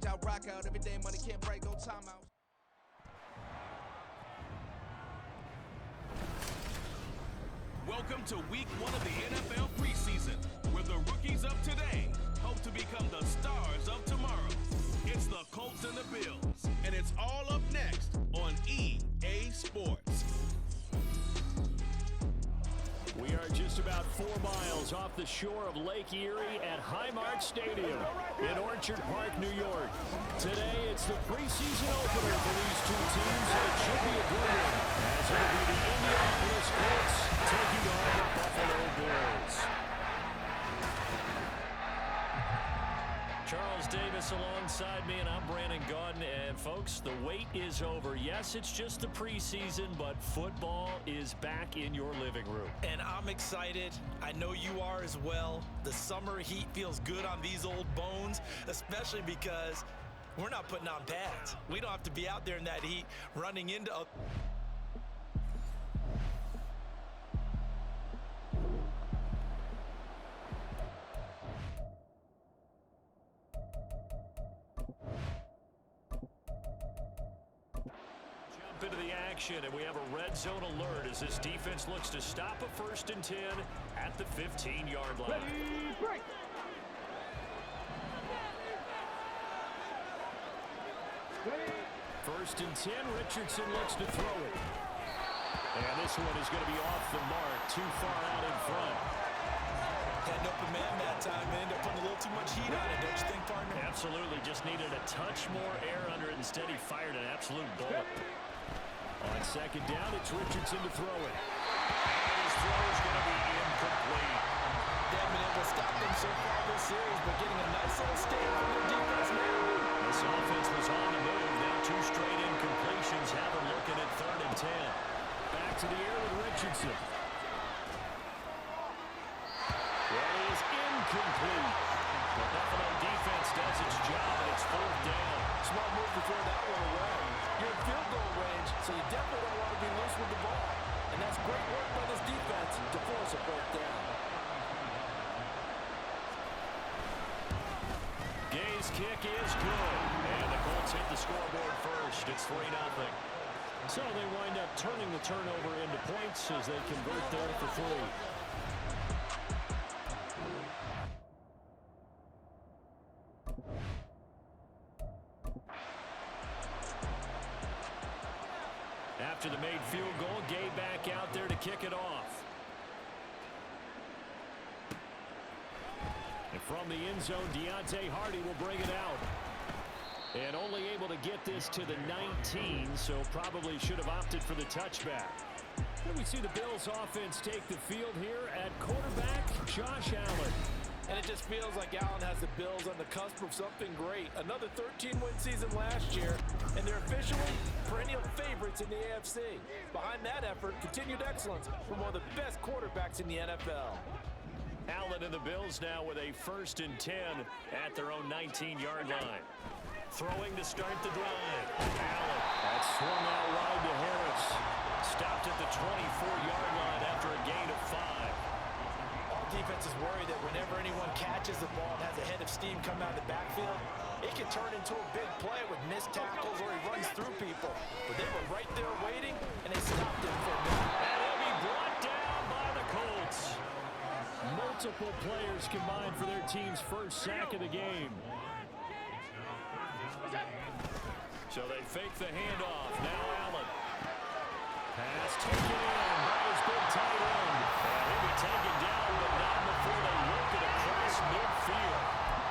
out, rock out. Every day money can't break, go timeout. Welcome to week 1 of the NFL preseason, where the rookies of today hope to become the stars of tomorrow. It's the Colts and the Bills, and it's all up next on EA Sports. We are just about 4 miles off the shore of Lake Erie at Highmark Stadium in Orchard Park, New York. Today, it's the preseason opener for these two teams, and it should be a good one, as it will be the Indianapolis Colts taking on the Buffalo Bills. Charles Davis alongside me, and I'm Brandon Gaudin. And folks, the wait is over. Yes, it's just the preseason, but football is back in your living room. And I'm excited. I know you are as well. The summer heat feels good on these old bones, especially because we're not putting on pads. We don't have to be out there in that heat running into a... Into the action, and we have a red zone alert as this defense looks to stop a 1st and 10 at the 15-yard line. Ready, break. First and 10, Richardson looks to throw it. And this one is going to be off the mark, too far out in front. Had an open man that time, and ended up putting a little too much heat on it, don't you think, partner? Absolutely, just needed a touch more air under it. Instead, he fired an absolute bullet. On 2nd down, it's Richardson to throw it. His throw is going to be incomplete. They haven't been able to stop them so far this series, but getting a nice little stand from their defense now. This offense was on the move. Now 2 straight incompletions have them looking at 3rd and 10. Back to the air with Richardson. That is incomplete. The Buffalo defense does its job, and it's 4th down. Smart move to throw that one away. You're in field goal range, so you definitely don't want to be loose with the ball. And that's great work by this defense to force a 4th down. Gay's kick is good. And the Colts hit the scoreboard first. It's 3-0. So they wind up turning the turnover into points as they convert there for 3. After the made field goal, Gay back out there to kick it off. And from the end zone, Deontay Hardy will bring it out. And only able to get this to the 19, so probably should have opted for the touchback. And we see the Bills offense take the field here at quarterback, Josh Allen. And it just feels like Allen has the Bills on the cusp of something great. Another 13-win season last year, and they're officially perennial favorites in the AFC. Behind that effort, continued excellence from one of the best quarterbacks in the NFL. Allen and the Bills now with a 1st and 10 at their own 19-yard line. Throwing to start the drive. Allen. That's swung out wide to Harris. Stopped at the 24-yard line after a gain of 5. Defense is worried that whenever anyone catches the ball and has a head of steam come out of the backfield, it can turn into a big play with missed tackles or he runs through people. But they were right there waiting, and they stopped him for a minute. And he'll be brought down by the Colts. Multiple players combined for their team's first sack of the game. So they fake the handoff. Now Allen. Pass taken in by his big tight end. And he'll be taken down, but not before they work it across midfield.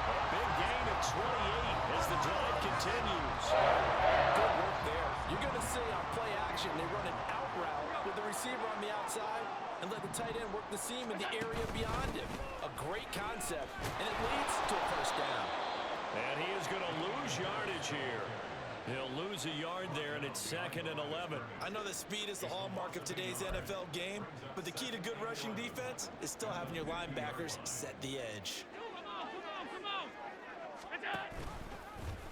A big gain of 28 as the drive continues. Good work there. You're going to see on play action, they run an out route with the receiver on the outside and let the tight end work the seam in the area beyond him. A great concept, and it leads to a 1st down. And he is going to lose yardage here. He'll lose a yard there, and it's 2nd and 11. I know that speed is the hallmark of today's NFL game, but the key to good rushing defense is still having your linebackers set the edge.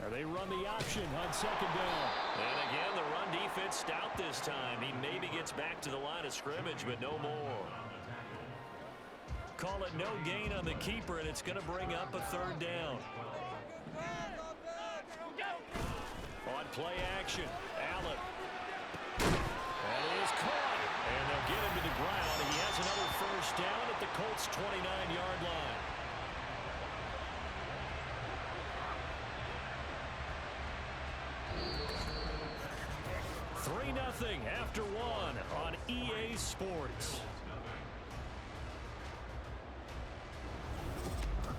Or they run the option on 2nd down. And again, the run defense stout this time. He maybe gets back to the line of scrimmage, but no more. Call it no gain on the keeper, and it's going to bring up a 3rd down. play action. Allen. That is caught. And they'll get him to the ground. He has another first down at the Colts' 29-yard line. Nothing after one on EA Sports.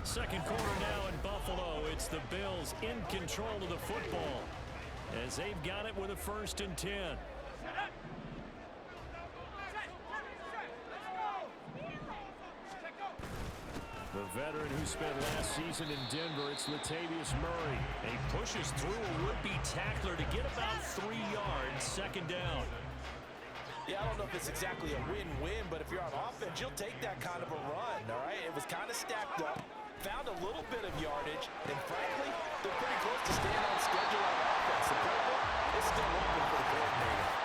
Second quarter now in Buffalo. It's the Bills in control of the football as they've got it with a 1st and 10. The veteran who spent last season in Denver, it's Latavius Murray. And he pushes through a would-be tackler to get about 3 yards, 2nd down. Yeah, I don't know if it's exactly a win-win, but if you're on offense, you'll take that kind of a run, all right? It was kind of stacked up, found a little bit of yardage, and frankly, they're pretty close to staying on schedule on offense. The playbook is still open for the coordinator.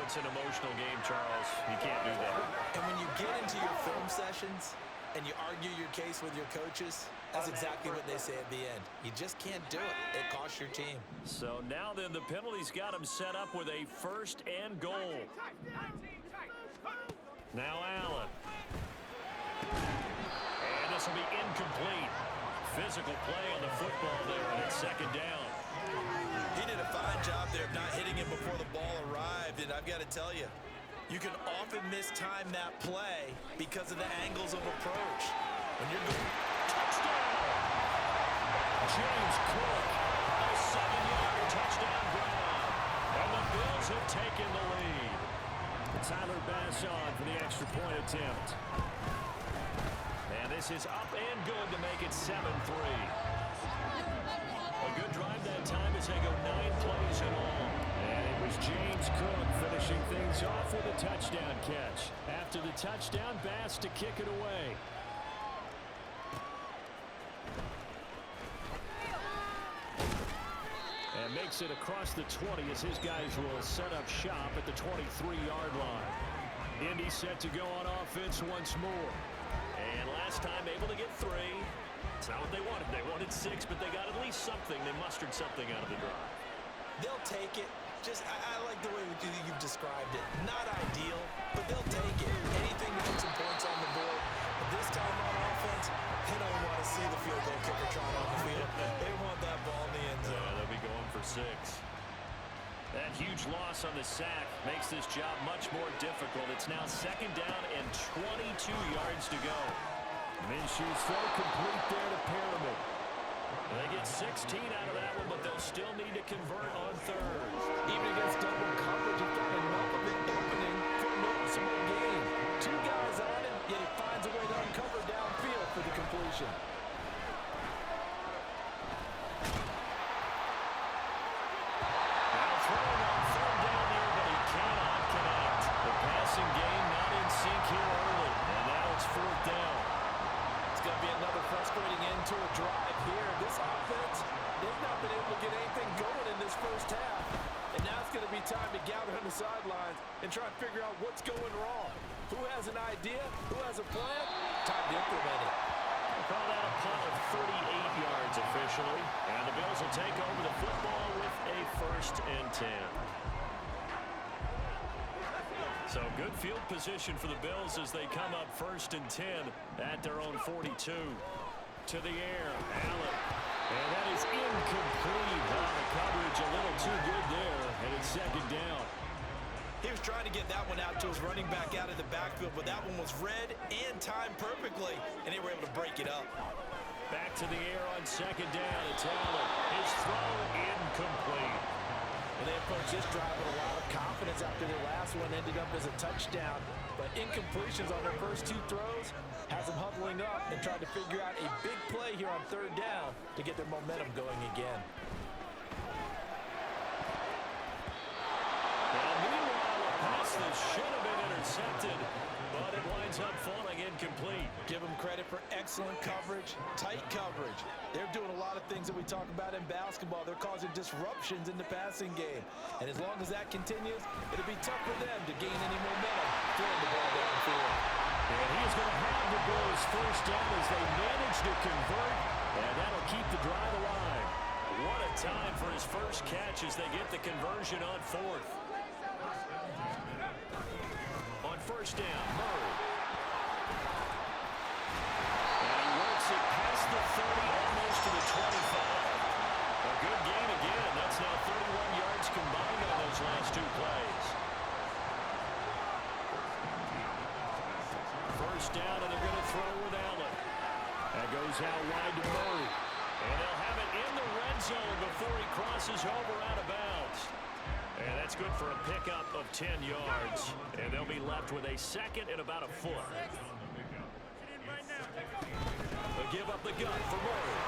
It's an emotional game, Charles. You can't do that. And when you get into your film sessions and you argue your case with your coaches, that's exactly what they say at the end. You just can't do it. It costs your team. So now then, the penalty's got him set up with a 1st and goal. Now Allen. And this will be incomplete. Physical play on the football there, and it's 2nd down. He did a fine job there of not hitting him before the ball arrived, and I've got to tell you, you can often mistime that play because of the angles of approach. When you're going, touchdown! James Cook, a 7-yard touchdown grab, and the Bills have taken the lead. Tyler Bass on for the extra point attempt. And this is up and good to make it 7-3. A good drive that time as they go 9 plays in all. And it was James Cook finishing things off with a touchdown catch. After the touchdown, Bass to kick it away. And makes it across the 20 as his guys will set up shop at the 23-yard line. Indy set to go on offense once more. And last time able to get 3. It's not what they wanted. They wanted 6, but they got at least something. They mustered something out of the drive. They'll take it. I like the way you've described it. Not ideal, but they'll take it. Anything to get some points on the board. But this time on offense, they don't want to see the field goal kicker trying on the field. They want that ball in the end zone. Yeah, they'll be going for 6. That huge loss on the sack makes this job much more difficult. It's now 2nd down and 22 yards to go. Minshew's throw complete there to Pyramid. They get 16 out of that one, but they'll still need to convert on 3rd. Even against double coverage, he found enough of an opening for a noticeable gain. 2 guys on him, yet he finds a way to uncover downfield for the completion. Now throwing on 3rd down here, but he cannot connect. The passing game not in sync here early, and now it's 4th down. It's going to be another frustrating end to a drive here. This offense, they've not been able to get anything going in this first half. And now it's going to be time to gather on the sidelines and try and figure out what's going wrong. Who has an idea? Who has a plan? Time to implement it. They call that a punt of 38 yards officially. And the Bills will take over the football with a 1st and 10. So good field position for the Bills as they come up 1st and 10 at their own 42. To the air, Allen. And that is incomplete. The coverage a little too good there, and it's 2nd down. He was trying to get that one out to his running back out of the backfield, but that one was read and timed perfectly, and they were able to break it up. Back to the air on 2nd down. It's Allen. His throw incomplete. And they approached this drive with a lot of confidence after their last one ended up as a touchdown. But incompletions on their first 2 throws has them huddling up and trying to figure out a big play here on 3rd down to get their momentum going again. Now, meanwhile, a pass that should have been intercepted, but it winds up falling incomplete. Give them credit for excellent coverage, tight coverage. They're doing a lot of things that we talk about in basketball. They're causing disruptions in the passing game. And as long as that continues, it'll be tough for them to gain any momentum throwing the ball downfield. And he's going to have the Bills first down as they manage to convert, and that'll keep the drive alive. What a time for his first catch as they get the conversion on fourth. On first down, Murray. And he works it past the 30, almost to the 25. A good gain again. That's now 31 yards combined on those last two plays. First down, and they're going to throw with Allen. That goes out wide to Murray. And they'll have it in the red zone before he crosses over out of bounds. And that's good for a pickup of 10 yards. And they'll be left with a second and about a foot. They'll give up the gun for Murray.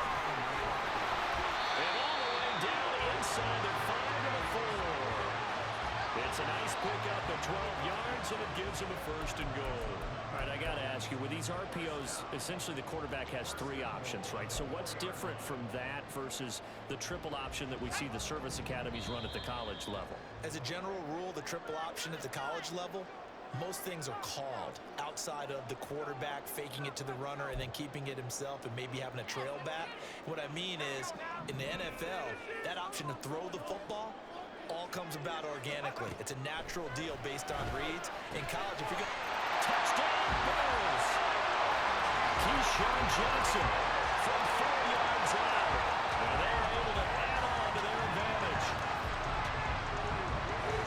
And all the way down inside the 5 and a 4. It's a nice pickup at 12 yards, and it gives him a first and goal. All right, I got to ask you, with these RPOs, essentially the quarterback has 3 options, right? So what's different from that versus the triple option that we see the service academies run at the college level? As a general rule, the triple option at the college level, most things are called outside of the quarterback faking it to the runner and then keeping it himself and maybe having a trail back. What I mean is, in the NFL, that option to throw the football all comes about organically. It's a natural deal based on reads. In college, if you're going to... Touchdown, Bears! Keyshawn Johnson from 4 yards out. And they're able to add on to their advantage.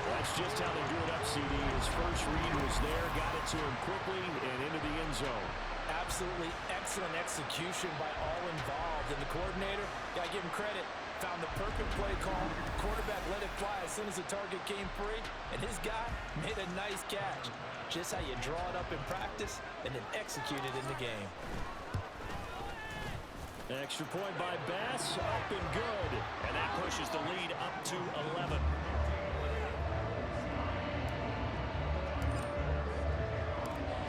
That's just how they do it up, CD. His first read was there, got it to him quickly and into the end zone. Absolutely excellent execution by all involved. And the coordinator, got to give him credit, found the perfect play call. Quarterback let it fly as soon as the target came free. And his guy made a nice catch. Just how you draw it up in practice and then execute it in the game. Extra point by Bass, up and good. And that pushes the lead up to 11.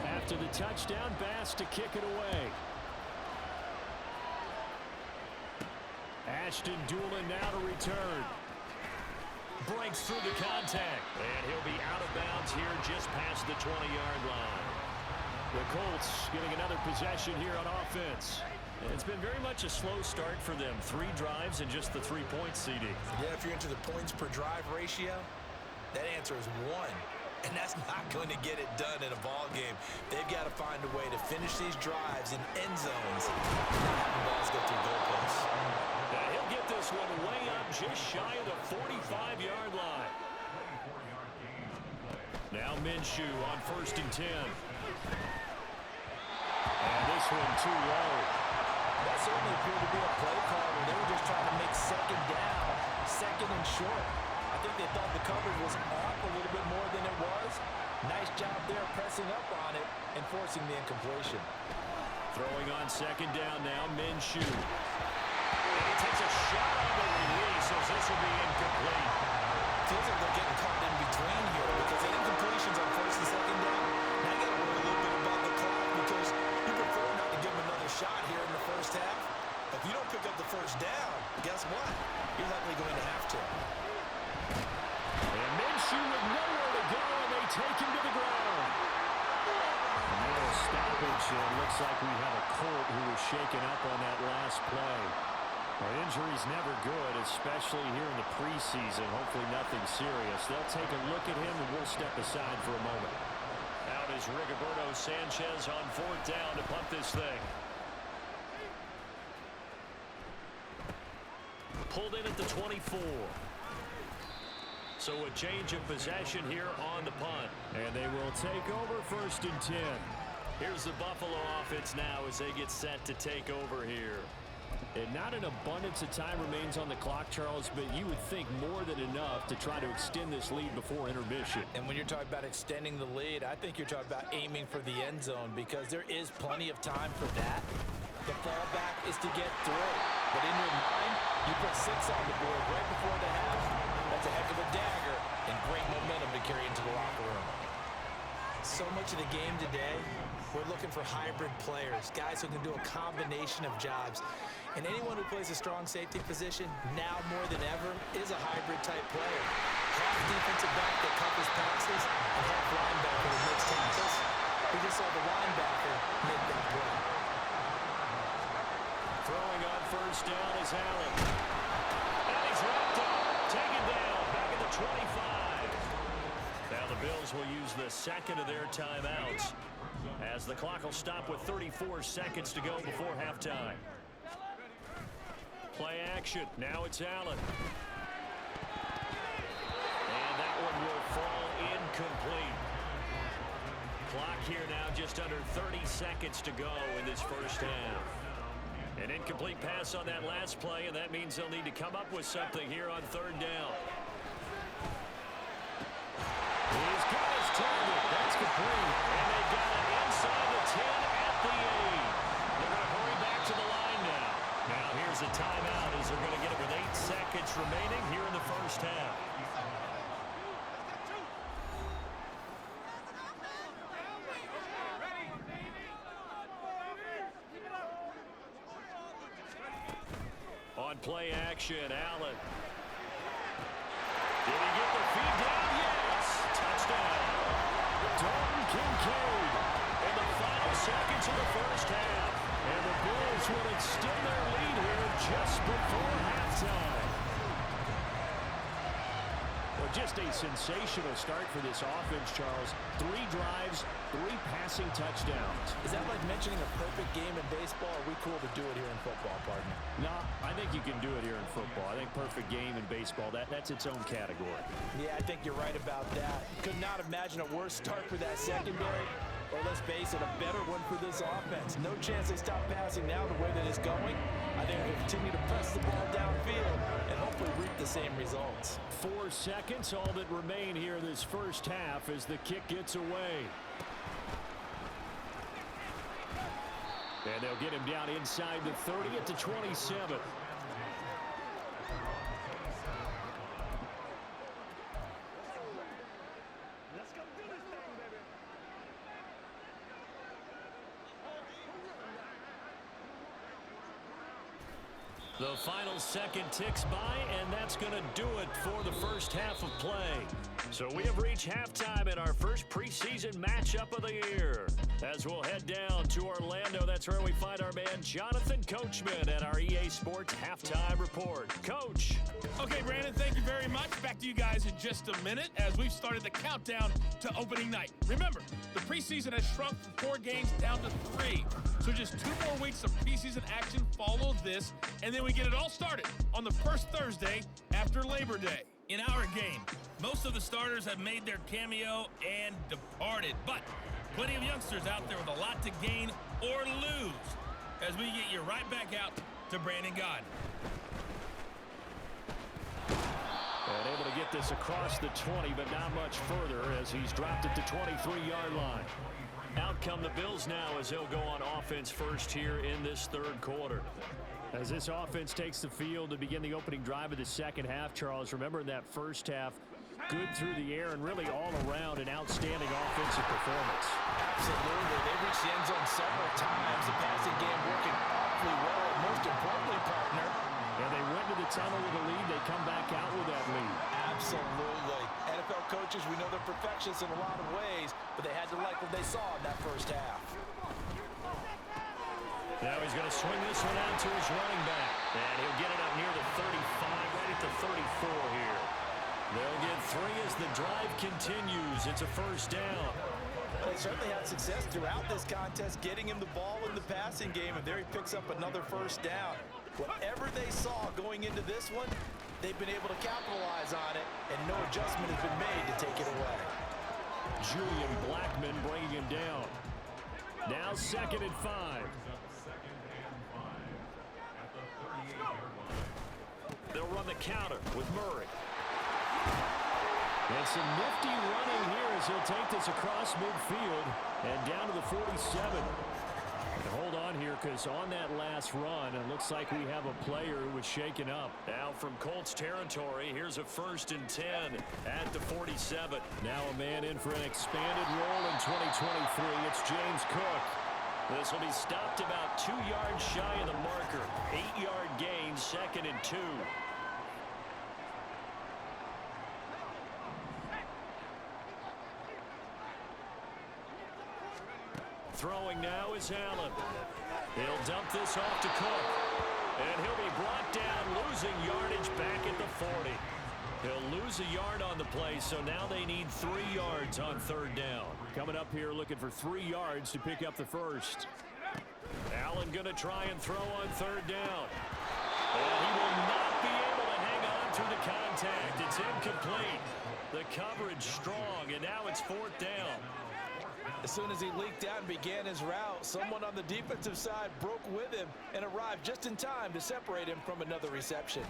After the touchdown, Bass to kick it away. Ashton Doolin now to return. Breaks through the contact. And he'll be out of bounds here just past the 20-yard line. The Colts getting another possession here on offense. It's been very much a slow start for them. 3 drives and just the 3 points, CD. Yeah, if you're into the points per drive ratio, that answer is 1. And that's not going to get it done in a ball game. They've got to find a way to finish these drives in end zones. The balls go through goalposts. Now he'll get this one way up just shy of the 45-yard line. Now Minshew on 1st and 10. And this one too low. That certainly appeared to be a play call where they were just trying to make second down, second and short. I think they thought the coverage was off a little bit more than it was. Nice job there pressing up on it and forcing the incompletion. Throwing on 2nd down now, Minshew. And he takes a shot on the release as this will be incomplete. Feels like they're getting caught in between here because the incompletions on 1st and 2nd down. Now you got to worry a little bit about the clock because you prefer not to give them another shot here in the first half. If you don't pick up the first down, guess what? You're likely going to have to. And Minshew with nowhere to go, and they take him to the ground. A little stoppage, and looks like we have a Colt who was shaken up on that last play. Well, injury's never good, especially here in the preseason. Hopefully nothing serious. They'll take a look at him, and we'll step aside for a moment. Out is Rigoberto Sanchez on 4th down to punt this thing. Pulled in at the 24. So a change of possession here on the punt. And they will take over 1st and 10. Here's the Buffalo offense now as they get set to take over here. And not an abundance of time remains on the clock, Charles, but you would think more than enough to try to extend this lead before intermission. And when you're talking about extending the lead, I think you're talking about aiming for the end zone because there is plenty of time for that. The fallback is to get through. But in your mind, you put 6 on the board right before the half. That's a heck of a dagger and great momentum to carry into the locker room. So much of the game today, we're looking for hybrid players, guys who can do a combination of jobs. And anyone who plays a strong safety position, now more than ever, is a hybrid-type player. Half defensive back that covers passes, and half linebacker that makes tackles. We just saw the linebacker make that play. Throwing on first down is Allen. And he's wrapped up. Taken down. Back at the 25. Now the Bills will use the second of their timeouts, as the clock will stop with 34 seconds to go before halftime. Play action. Now it's Allen. And that one will fall incomplete. Clock here now just under 30 seconds to go in this first half. An incomplete pass on that last play, and that means they'll need to come up with something here on third down. He's got his target. That's complete. And they got it inside the 10 at the 8. They're going to hurry back to the line now. Now here's a timeout as they're going to get it with 8 seconds remaining here in the first half. On play action, Allen. Did he get the feed down? Yes! Touchdown. Dalton Kincaid in the final seconds of the first half. And the Bills will extend their lead here just before halftime. Well, just a sensational start for this offense, Charles. 3 drives, 3 passing touchdowns. Is that like mentioning a perfect game in baseball? Or are we cool to do it here in football, partner? No, I think you can do it here in football. I think perfect game in baseball, that's its own category. Yeah, I think you're right about that. Could not imagine a worse start for that secondary. Or let's face it, a better one for this offense. No chance they stop passing now the way that it's going. I think they'll continue to press the ball downfield and hopefully reap the same results. 4 seconds, all that remain here in this first half as the kick gets away. And they'll get him down inside the 30 at the 27. The final second ticks by, and that's going to do it for the first half of play. So we have reached halftime in our first preseason matchup of the year. As we'll head down to Orlando, that's where we find our man Jonathan Coachman at our EA Sports Halftime Report. Coach. Okay, Brandon, thank you very much. Back to you guys in just a minute as we've started the countdown to opening night. Remember, the preseason has shrunk from 4 games down to 3. So just 2 more weeks of preseason action follow this, and then we get it all started on the first Thursday after Labor Day. In our game, most of the starters have made their cameo and departed, but plenty of youngsters out there with a lot to gain or lose as we get you right back out to Brandon God. And able to get this across the 20, but not much further as he's dropped at the 23-yard line. Out come the Bills now as they'll go on offense first here in this third quarter. As this offense takes the field to begin the opening drive of the second half, Charles, remember in that first half, good through the air and really all around an outstanding offensive performance. Absolutely. They reached the end zone several times. The passing game working awfully well. And most importantly, partner, and they went to the tunnel with a lead. They come back out with that lead. Absolutely. NFL coaches, we know they're perfectionists in a lot of ways, but they had to like what they saw in that first half. Now he's going to swing this one out to his running back. And he'll get it up near the 35, right at the 34 here. They'll get 3 as the drive continues. It's a first down. They certainly had success throughout this contest, getting him the ball in the passing game, and there he picks up another first down. Whatever they saw going into this one, they've been able to capitalize on it, and no adjustment has been made to take it away. Julian Blackman bringing him down. Now 2nd and 5. They'll run the counter with Murray. And some nifty running here as he'll take this across midfield and down to the 47. And hold on here because on that last run, it looks like we have a player who was shaken up. Now from Colts territory, here's a 1st and 10 at the 47. Now a man in for an expanded role in 2023. It's James Cook. This will be stopped about 2 yards shy of the marker. 8-yard gain, 2nd and 2. Throwing now is Allen. He'll dump this off to Cook. And he'll be brought down, losing yardage back at the 40. He'll lose a yard on the play, so now they need 3 yards on third down. Coming up here looking for 3 yards to pick up the first. Allen going to try and throw on third down. And he will not be able to hang on through the contact. It's incomplete. The coverage strong, and now it's 4th down. As soon as he leaked out and began his route, someone on the defensive side broke with him and arrived just in time to separate him from another reception.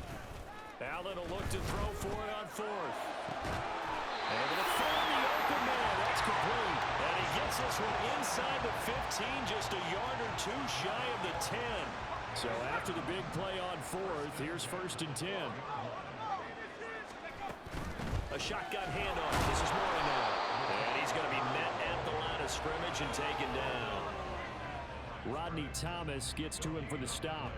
Allen will look to throw for it on 4th. And it'll find the open man. That's complete. And he gets this one inside the 15, just a yard or 2 shy of the 10. So after the big play on 4th, here's 1st and 10. A shotgun handoff. This is Murray now. And he's going to be met at the line of scrimmage and taken down. Rodney Thomas gets to him for the stop.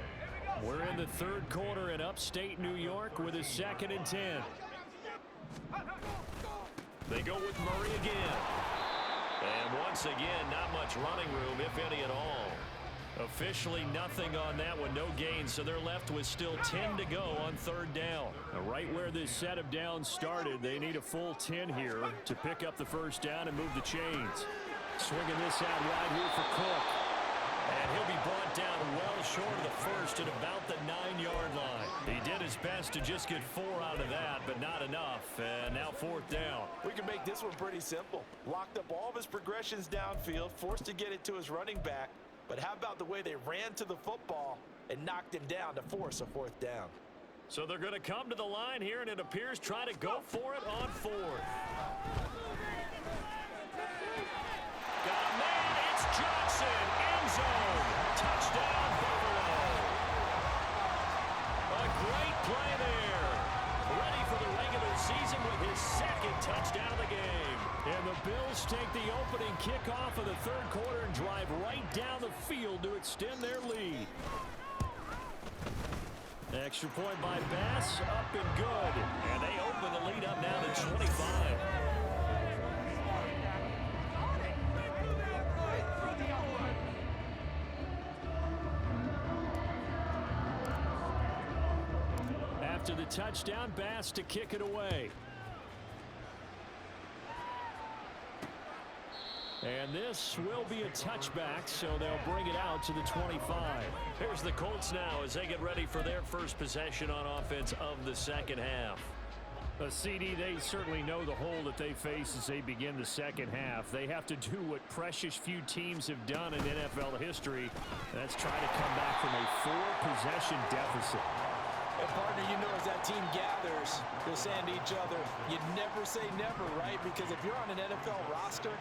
We're in the 3rd quarter in upstate New York with a 2nd and 10. They go with Murray again. And once again, not much running room, if any at all. Officially nothing on that one, no gain, so they're left with still 10 to go on 3rd down. Now, right where this set of downs started, they need a full 10 here to pick up the 1st down and move the chains. Swinging this out wide here for Cook. And he'll be brought down well short of the 1st at about the 9-yard line. He did his best to just get 4 out of that, but not enough. And now 4th down. We can make this one pretty simple. Locked up all of his progressions downfield, forced to get it to his running back. But how about the way they ran to the football and knocked him down to force a 4th down? So they're going to come to the line here, and it appears try to go for it on 4th. Got a man, it's Johnson, end zone, touchdown Buffalo. A great play there. Ready for the regular season with his 2nd touchdown of the game. And the Bills take the opening kickoff of the 3rd quarter and drive right down the field to extend their lead. Extra point by Bass, up and good. And they open the lead up now to 25. After the touchdown, Bass to kick it away. And this will be a touchback, so they'll bring it out to the 25. Here's the Colts now as they get ready for their first possession on offense of the 2nd half. CD, they certainly know the hole that they face as they begin the 2nd half. They have to do what precious few teams have done in NFL history. That's try to come back from a 4-possession deficit. And partner, you know, as that team gathers, they're saying to each other, you never say never, right? Because if you're on an NFL roster,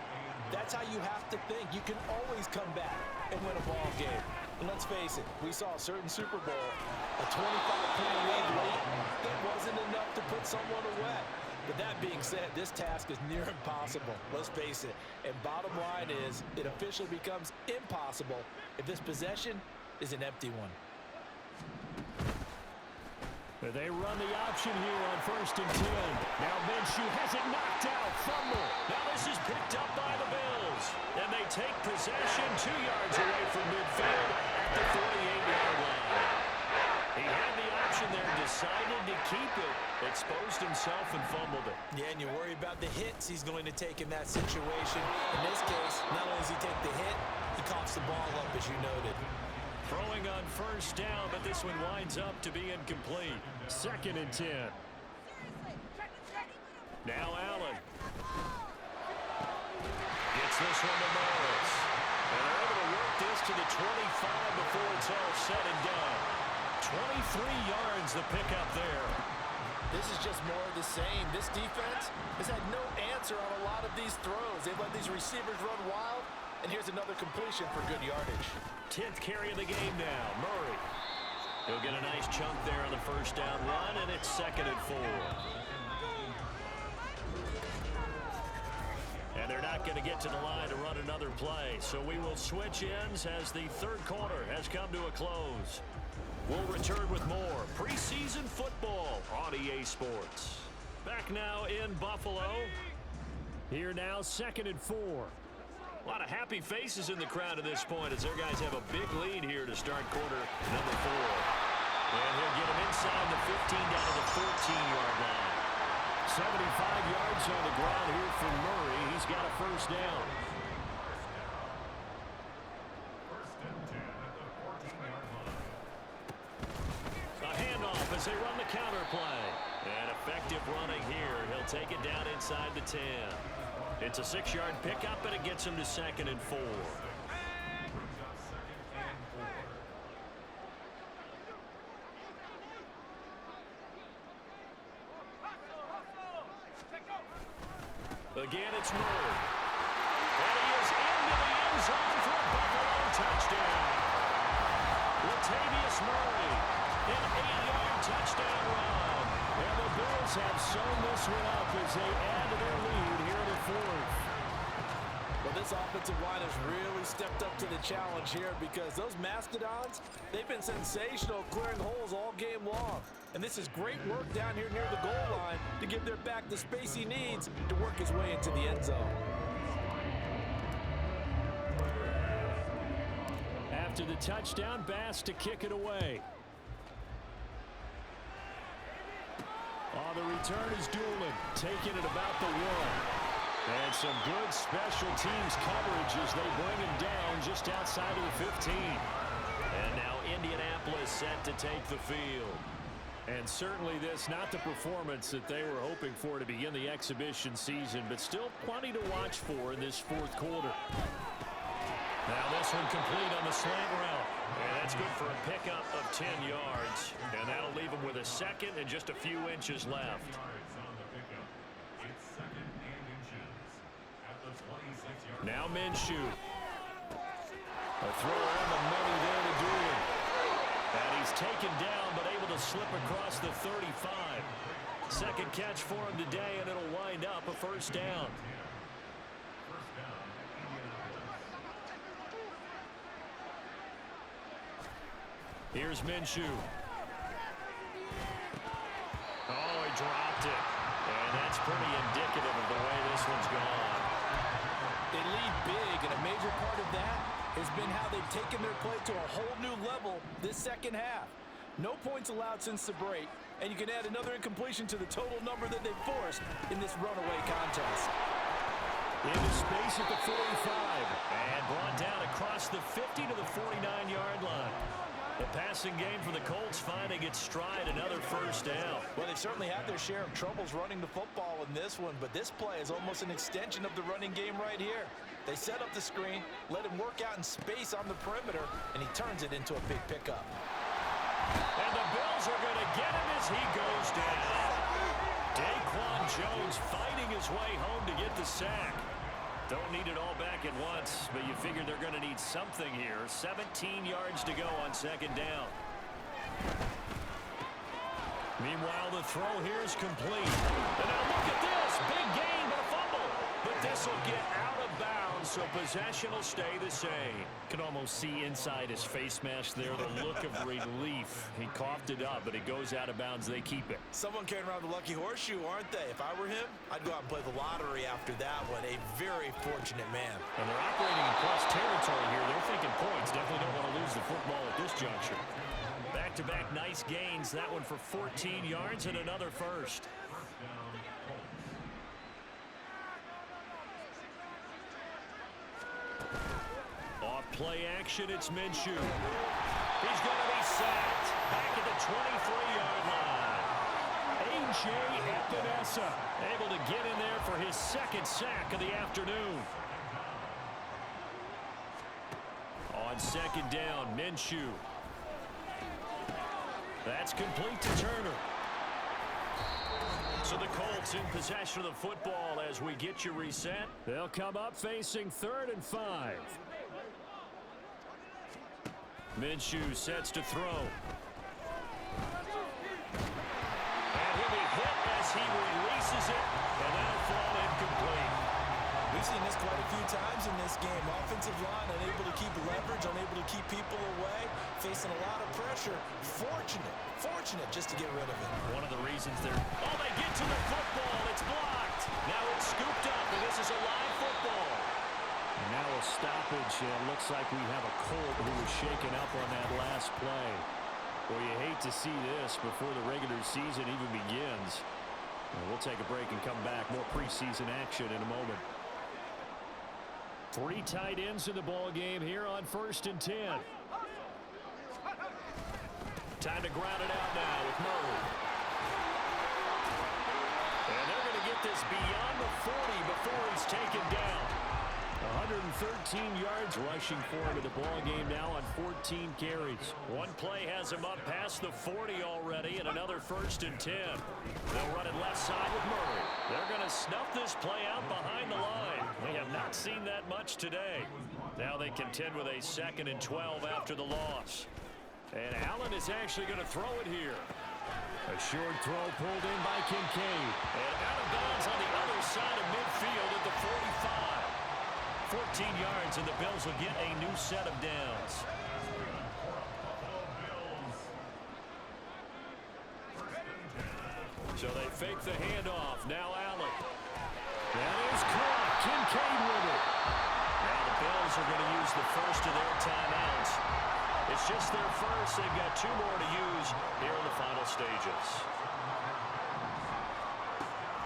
that's how you have to think. You can always come back and win a ball game. And let's face it, we saw a certain Super Bowl, a 25-point lead late, that wasn't enough to put someone away. But that being said, this task is near impossible. Let's face it. And bottom line is, it officially becomes impossible if this possession is an empty one. They run the option here on 1st and 10. Now Minshew has it knocked out. Fumble. Now this is picked up by the Bills. And they take possession 2 yards away from midfield at the 48-yard line. He had the option there, decided to keep it, exposed himself and fumbled it. Yeah, and you worry about the hits he's going to take in that situation. In this case, not only does he take the hit, he coughs the ball up, as you noted. Throwing on 1st down, but this one winds up to be incomplete. 2nd and 10. Now Allen. Gets this one to Morris. And they're able to work this to the 25 before it's all said and done. 23 yards the pickup there. This is just more of the same. This defense has had no answer on a lot of these throws. They've let these receivers run wild. And here's another completion for good yardage. 10th carry of the game now. Murray. He'll get a nice chunk there on the 1st down run, and it's 2nd and 4. And they're not going to get to the line to run another play. So we will switch ends as the 3rd quarter has come to a close. We'll return with more preseason football on EA Sports. Back now in Buffalo. Here now, 2nd and 4. lot of happy faces in the crowd at this point as their guys have a big lead here to start quarter number 4. And he'll get him inside the 15 down to the 14-yard line. 75 yards on the ground here for Murray. He's got a first down. A handoff as they run the counter play. And effective running here. He'll take it down inside the 10. It's a 6-yard pickup, and it gets him to 2nd and 4. Again, it's Murray. And he is into the end zone for a Buffalo touchdown. Latavius Murray, an 8-yard touchdown run. And the Bills have sewn this one up as they add to their lead here in the 4th. Well, this offensive line has really stepped up to the challenge here because those Mastodons, they've been sensational clearing holes all game long. And this is great work down here near the goal line to give their back the space he needs to work his way into the end zone. After the touchdown, Bass to kick it away. The return is Doolin, taking it about the 1. And some good special teams coverage as they bring him down just outside of the 15. And now Indianapolis set to take the field. And certainly this not the performance that they were hoping for to begin the exhibition season, but still plenty to watch for in this 4th quarter. Now this one complete on the slant route. And that's good for a pickup of 10 yards. And that'll leave him with a 2nd and just a few inches left. Now Minshew. A throw on the money there to Doolin. And he's taken down but able to slip across the 35. 2nd catch for him today, and it'll wind up a first down. Here's Minshew. Oh, he dropped it. And that's pretty indicative of the way this one's gone. They lead big, and a major part of that has been how they've taken their play to a whole new level this 2nd half. No points allowed since the break, and you can add another incompletion to the total number that they've forced in this runaway contest. Into space at the 45, and brought down across the 50 to the 49-yard line. The passing game for the Colts finding its stride, another first down. Well, they've certainly had their share of troubles running the football in this one, but this play is almost an extension of the running game right here. They set up the screen, let him work out in space on the perimeter, and he turns it into a big pickup. And the Bills are going to get him as he goes down. Daquan Jones fighting his way home to get the sack. Don't need it all back at once, but you figure they're going to need something here. 17 yards to go on 2nd down. Meanwhile, the throw here is complete. And now look at this. Big gain, but a fumble. But this will get out of bounds, so possession will stay the same. Can almost see inside his face mask there the look of relief. He coughed it up, but it goes out of bounds. They keep it. Someone carrying around the lucky horseshoe, aren't they? If I were him, I'd go out and play the lottery after that one. A very fortunate man. And they're operating in plus territory here. They're thinking points. Definitely don't want to lose the football at this juncture. Back-to-back nice gains. That one for 14 yards and another first. Off play action, it's Minshew. He's going to be sacked. Back at the 23-yard line. A.J. Epinesa able to get in there for his 2nd sack of the afternoon. On 2nd down, Minshew. That's complete to Turner. So the Colts in possession of the football as we get you reset. They'll come up facing 3rd and 5. Minshew sets to throw. And he'll be hit as he releases it, and that'll fall incomplete. We've seen this quite a few times in this game. Offensive line unable to keep leverage, unable to keep people away, facing a lot of pressure. Fortunate just to get rid of it. One of the reasons they're... Oh, they get to the football. It's blocked. Now it's scooped up, and this is a live football. Now a stoppage, and looks like we have a Colt who was shaken up on that last play. Well, you hate to see this before the regular season even begins. We'll take a break and come back. More preseason action in a moment. 3 tight ends in the ball game here on 1st and 10. Time to ground it out now with Murray. And they're going to get this beyond the 40 before he's taken down. 113 yards rushing for him in the ball game now on 14 carries. One play has him up past the 40 already, and another 1st and 10. They'll run it left side with Murray. They're going to snuff this play out behind the line. We have not seen that much today. Now they contend with a 2nd and 12 after the loss. And Allen is actually going to throw it here. A short throw pulled in by Kincaid. And out of bounds on the other side of midfield at the 45. 14 yards, and the Bills will get a new set of downs. So they fake the handoff. Now Allen. That is caught. Kincaid with it. Now the Bills are going to use the first of their timeouts. It's just their first. They've got 2 more to use here in the final stages.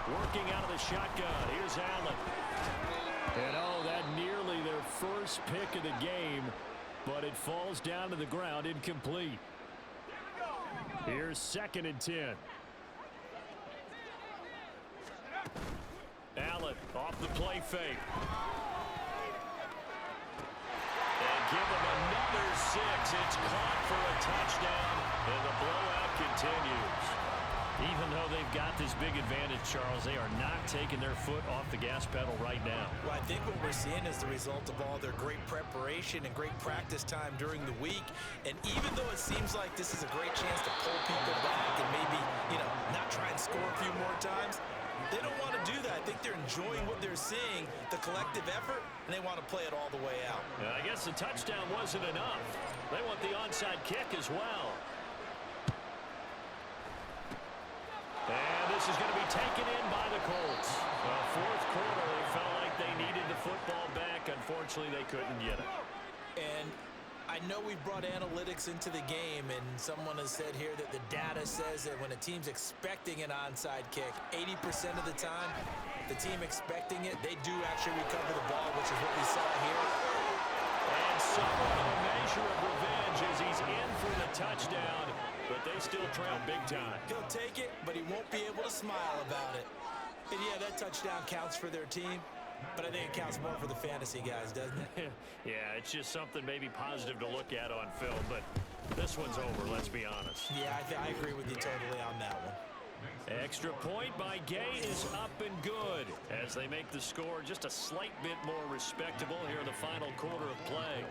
Working out of the shotgun. Here's Allen. And that nearly their first pick of the game, but it falls down to the ground incomplete. Here's 2nd and 10. Allen off the play fake. And give him another 6. It's caught for a touchdown, and the blowout continues. Even though they've got this big advantage, Charles, they are not taking their foot off the gas pedal right now. Well, I think what we're seeing is the result of all their great preparation and great practice time during the week. And even though it seems like this is a great chance to pull people back and maybe, not try and score a few more times, they don't want to do that. I think they're enjoying what they're seeing, the collective effort, and they want to play it all the way out. I guess the touchdown wasn't enough. They want the onside kick as well. And this is going to be taken in by the Colts. Well, 4th quarter, they felt like they needed the football back. Unfortunately, they couldn't get it. And I know we've brought analytics into the game, and someone has said here that the data says that when a team's expecting an onside kick, 80% of the time, the team expecting it, they do actually recover the ball, which is what we saw here. And somewhat of a measure of revenge as he's in for the touchdown. But they still trail big time. He'll take it, but he won't be able to smile about it. And yeah, that touchdown counts for their team, but I think it counts more for the fantasy guys, doesn't it? Yeah, it's just something maybe positive to look at on film, but this one's over, let's be honest. Yeah, I agree with you totally on that one. Extra point by Gay is up and good as they make the score just a slight bit more respectable here in the final quarter of play.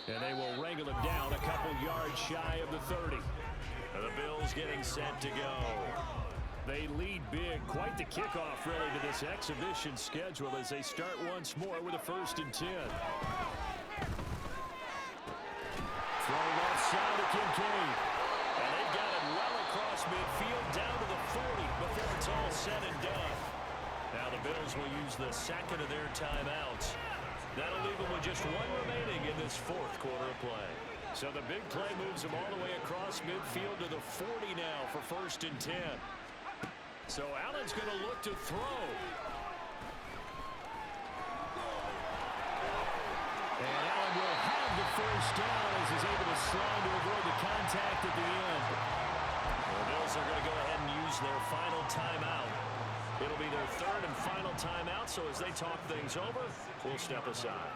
And they will wrangle him down a couple yards shy of the 30. And the Bills getting set to go. They lead big. Quite the kickoff, really, to this exhibition schedule as they start once more with a 1st and 10. Throw left side to Kincaid. And they've got him well across midfield down to the 40 before it's all said and done. Now the Bills will use the 2nd of their timeouts. That'll leave them with just 1 remaining in this 4th quarter of play. So the big play moves them all the way across midfield to the 40 now for 1st and 10. So Allen's going to look to throw. And Allen will have the 1st down as he's able to slide to avoid the contact at the end. The Bills are going to go ahead and use their final timeout. It'll be their 3rd and final timeout, so as they talk things over, we'll step aside.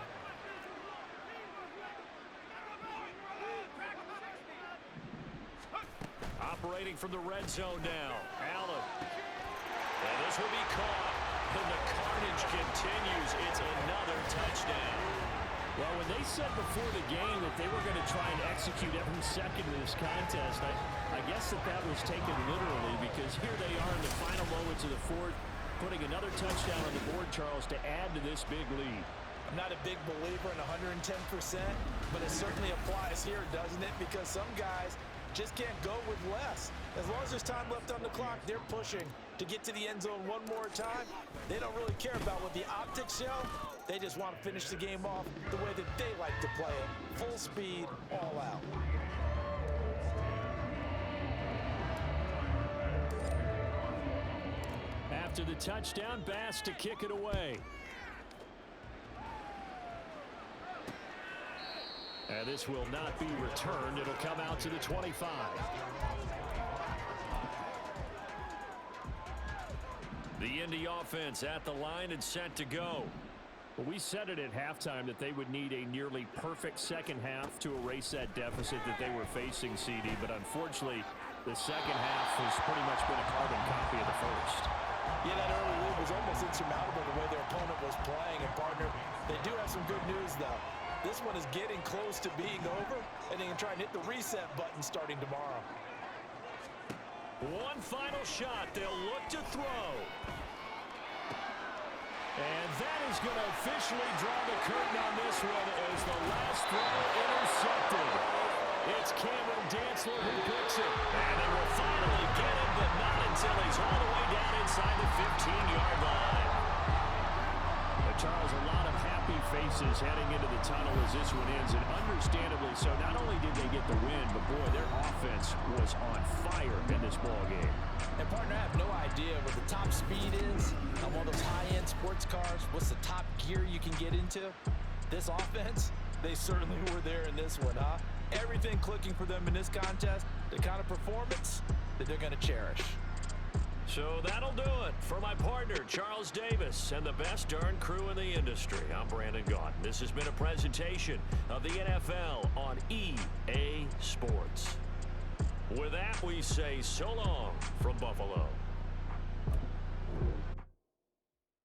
Operating from the red zone now, Allen. And this will be caught, and the carnage continues. It's another touchdown. Well, when they said before the game that they were going to try and execute every second of this contest, I guess that was taken literally, because here they are in the final moments of the 4th, putting another touchdown on the board, Charles, to add to this big lead. I'm not a big believer in 110%, but it certainly applies here, doesn't it? Because some guys, just can't go with less. As long as there's time left on the clock, they're pushing to get to the end zone one more time. They don't really care about what the optics show. They just want to finish the game off the way that they like to play it. Full speed, all out. After the touchdown, Bass to kick it away. And this will not be returned. It'll come out to the 25. The Indy offense at the line and set to go. Well, we said it at halftime that they would need a nearly perfect second half to erase that deficit that they were facing, CD. But unfortunately, the second half has pretty much been a carbon copy of the first. Yeah, that early lead was almost insurmountable the way their opponent was playing. And, partner, they do have some good news, though. This one is getting close to being over, and they can try and hit the reset button starting tomorrow. One final shot. They'll look to throw. And that is going to officially draw the curtain on this one as the last throw intercepted. It's Cameron Dantzler who picks it. And they will finally get him, but not until he's all the way down inside the 15-yard line. But Charles, a lot of happy faces heading into the tunnel as this one ends, and understandably so. Not only did they get the win, but boy, their offense was on fire in this ball game. And, partner, I have no idea what the top speed is on one of those high-end sports cars. What's the top gear you can get into? This offense, they certainly were there in this one, huh? Everything clicking for them in this contest, the kind of performance that they're going to cherish. So that'll do it for my partner, Charles Davis, and the best darn crew in the industry. I'm Brandon Gaudin. This has been a presentation of the NFL on EA Sports. With that, we say so long from Buffalo.